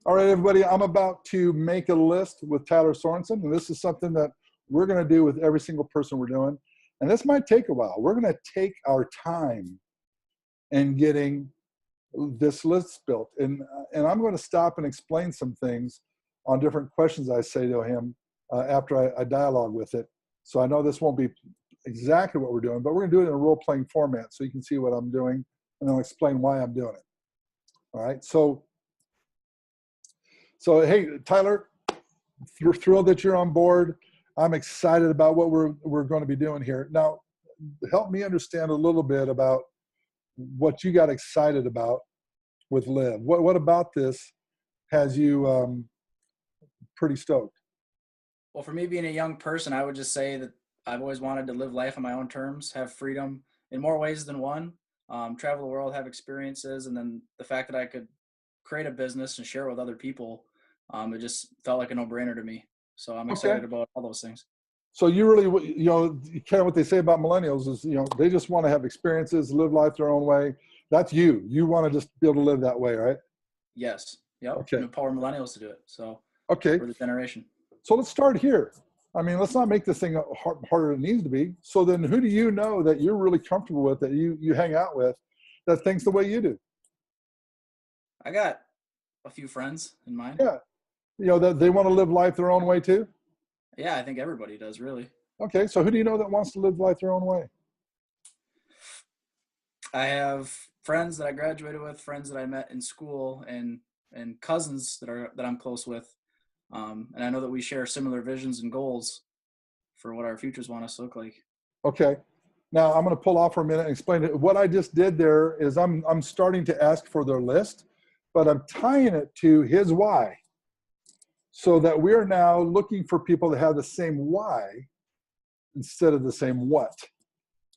All right, everybody, I'm about to make a list with Tyler Sorensen, and this is something that we're going to do with every single person we're doing. And this might take a while. We're going to take our time in getting this list built. And I'm going to stop and explain some things on different questions I say to him after I dialogue with it. So I know this won't be exactly what we're doing, but we're going to do it in a role-playing format so you can see what I'm doing, and I'll explain why I'm doing it. All right, so hey, Tyler, we're thrilled that you're on board. I'm excited about what we're going to be doing here. Now, help me understand a little bit about what you got excited about with Live. What about this has you pretty stoked? Well, for me being a young person, I would just say that I've always wanted to live life on my own terms, have freedom in more ways than one, travel the world, have experiences, and then the fact that I could create a business and share it with other people, it just felt like a no-brainer to me. So I'm Okay. excited about all those things. So you really, kind of what they say about millennials is, they just want to have experiences, live life their own way. That's you. You want to just be able to live that way, right? Yes. Yep. Okay. And empower millennials to do it. So Okay. we're the generation. So let's start here. I mean, let's not make this thing harder than it needs to be. So then who do you know that you're really comfortable with, that you hang out with, that thinks the way you do? I got a few friends in mind. Yeah. That they want to live life their own way too? Yeah, I think everybody does, really. Okay, so who do you know that wants to live life their own way? I have friends that I graduated with, friends that I met in school, and cousins that I'm close with. And I know that we share similar visions and goals for what our futures want us to look like. Okay. Now I'm going to pull off for a minute and explain it. What I just did there is I'm starting to ask for their list, but I'm tying it to his why, so that we're now looking for people that have the same why instead of the same what.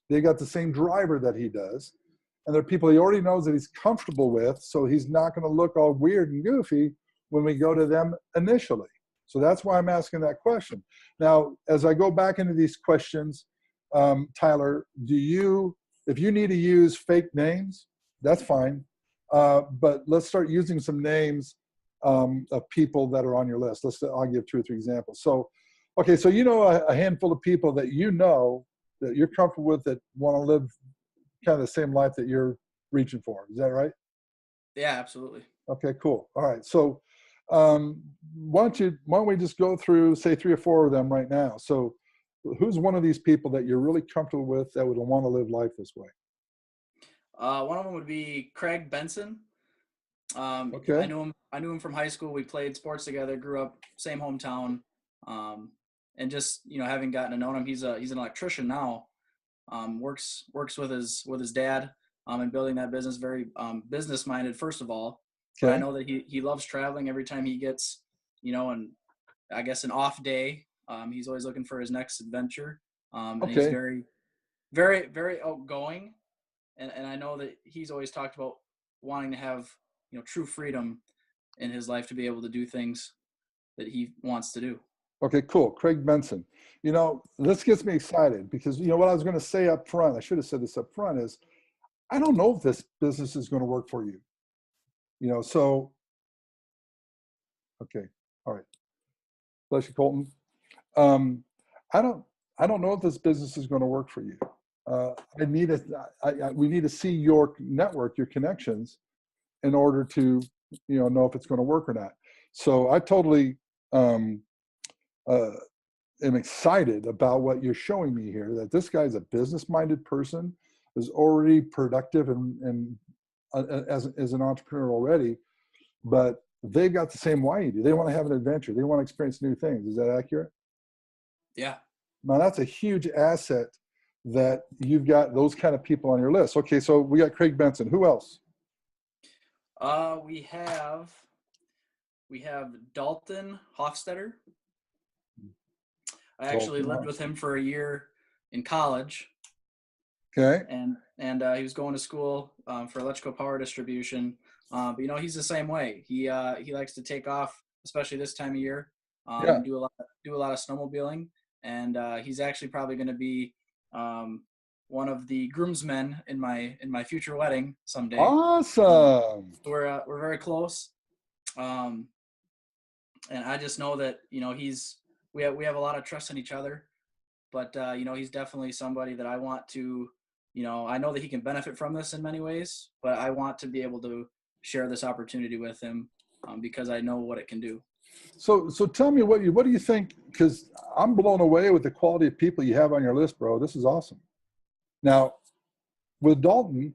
They got the same driver that he does, and they're people he already knows that he's comfortable with, so he's not going to look all weird and goofy when we go to them initially. So that's why I'm asking that question. Now, as I go back into these questions, Tyler, if you need to use fake names, that's fine. But let's start using some names of people that are on your list. I'll give 2 or 3 examples. So, okay, so a handful of people that that you're comfortable with, that want to live kind of the same life that you're reaching for. Is that right? Yeah, absolutely. Okay, cool. All right. So why don't we just go through, say, 3 or 4 of them right now? So who's one of these people that you're really comfortable with that would want to live life this way? One of them would be Craig Benson. Okay. I knew him from high school. We played sports together, grew up same hometown. And just, having gotten to know him, he's an electrician now. Works with his dad, and building that business, very business minded, first of all. But I know that he loves traveling. Every time he gets, and I guess an off day, he's always looking for his next adventure. And Okay. he's very, very, very outgoing. And I know that he's always talked about wanting to have, true freedom in his life to be able to do things that he wants to do. Okay, cool. Craig Benson. This gets me excited because, what I was going to say up front, I should have said this up front, is I don't know if this business is going to work for you. So, okay. All right. Bless you, Colton. I don't know if this business is going to work for you. We need to see your network, your connections, in order to, know if it's going to work or not. So I totally am excited about what you're showing me here, that this guy's a business-minded person, is already productive and as an entrepreneur already, but they've got the same why you do. They want to have an adventure. They want to experience new things. Is that accurate? Yeah. Now, that's a huge asset that you've got those kind of people on your list. Okay, so we got Craig Benson. Who else? We have Dalton Hofstetter. I actually Dalton lived with him for a year in college. Okay. And he was going to school for electrical power distribution. But he's the same way. He likes to take off, especially this time of year, and do a lot of snowmobiling. And he's actually probably going to be one of the groomsmen in my future wedding someday. Awesome. We're very close. And I just know that, we have a lot of trust in each other, but he's definitely somebody that I want to, I know that he can benefit from this in many ways, but I want to be able to share this opportunity with him, because I know what it can do. So tell me what do you think? Because I'm blown away with the quality of people you have on your list, bro. This is awesome. Now, with Dalton,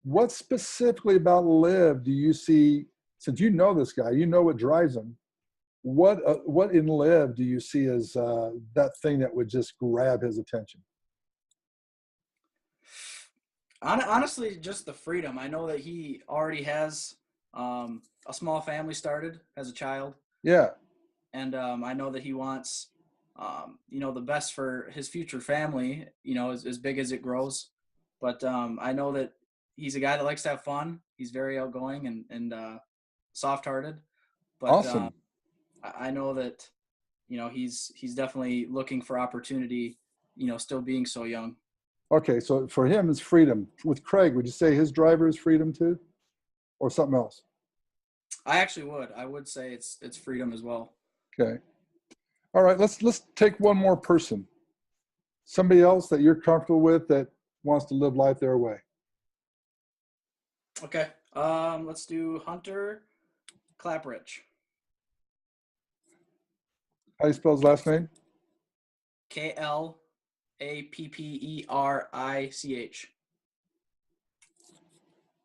what specifically about Liv do you see? Since you know this guy, you know what drives him. What in Liv do you see as that thing that would just grab his attention? Honestly, just the freedom. I know that he already has a small family started as a child, Yeah, and I know that he wants, the best for his future family. As big as it grows. But I know that he's a guy that likes to have fun. He's very outgoing and soft-hearted. But awesome. I know that he's definitely looking for opportunity. Still being so young. Okay, so for him, it's freedom. With Craig, would you say his driver is freedom too, or something else? I actually would. I would say it's freedom as well. Okay. All right. Let's take one more person. Somebody else that you're comfortable with that wants to live life their way. Okay. Let's do Hunter Clapperich. How do you spell his last name? Clapperich.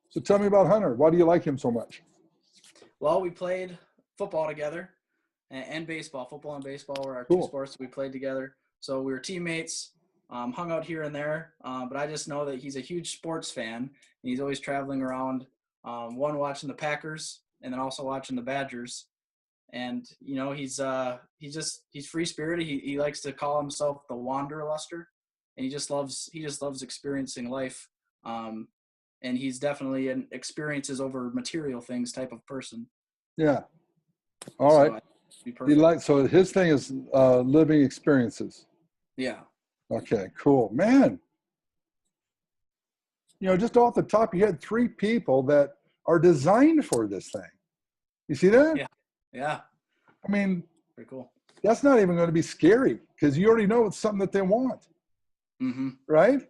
So tell me about Hunter. Why do you like him so much? Well, we played football together and baseball. Football and baseball were our two Cool. sports that we played together. So we were teammates, hung out here and there. But I just know that he's a huge sports fan. And he's always traveling around, one watching the Packers and then also watching the Badgers. And he's free spirited. He likes to call himself the Wanderluster, and he just loves experiencing life. And he's definitely an experiences over material things type of person. Yeah. All So right. it'd be He perfect. like so his thing is living experiences. Yeah. Okay, cool. Man, just off the top, you had three people that are designed for this thing. You see that? Yeah. Yeah. I mean, Pretty cool. that's not even going to be scary because you already know it's something that they want, Mm-hmm. right?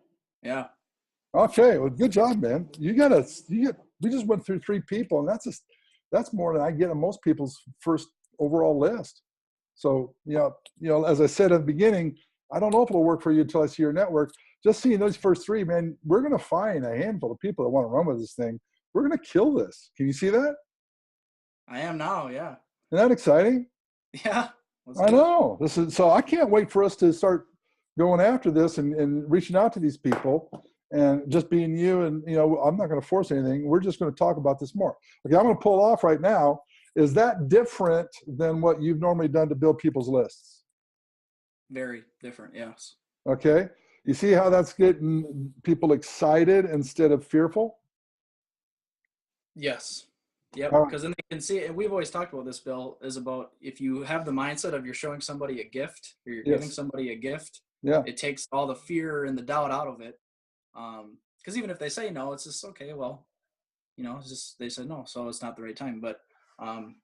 Yeah. Okay, well, good job, man. We just went through three people, and that's more than I get on most people's first overall list. So, as I said at the beginning, I don't know if it'll work for you until I see your network. Just seeing those first three, man, we're going to find a handful of people that want to run with this thing. We're going to kill this. Can you see that? I am now. Yeah. Isn't that exciting? Yeah. Let's I do it. know. So I can't wait for us to start going after this and reaching out to these people and just being you. And, I'm not going to force anything. We're just going to talk about this more. Okay, I'm going to pull off right now. Is that different than what you've normally done to build people's lists? Very different. Yes. Okay. You see how that's getting people excited instead of fearful? Yes. Yep. All right. Because then they can see it. And we've always talked about this, Bill, is about if you have the mindset of you're showing somebody a gift or you're giving Yes. somebody a gift, Yeah. it takes all the fear and the doubt out of it. Because even if they say no, it's just okay. Well, it's just they said no, so it's not the right time. But um,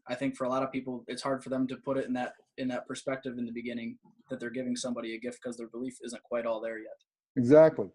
I think for a lot of people, it's hard for them to put it in that perspective in the beginning that they're giving somebody a gift because their belief isn't quite all there yet. Exactly.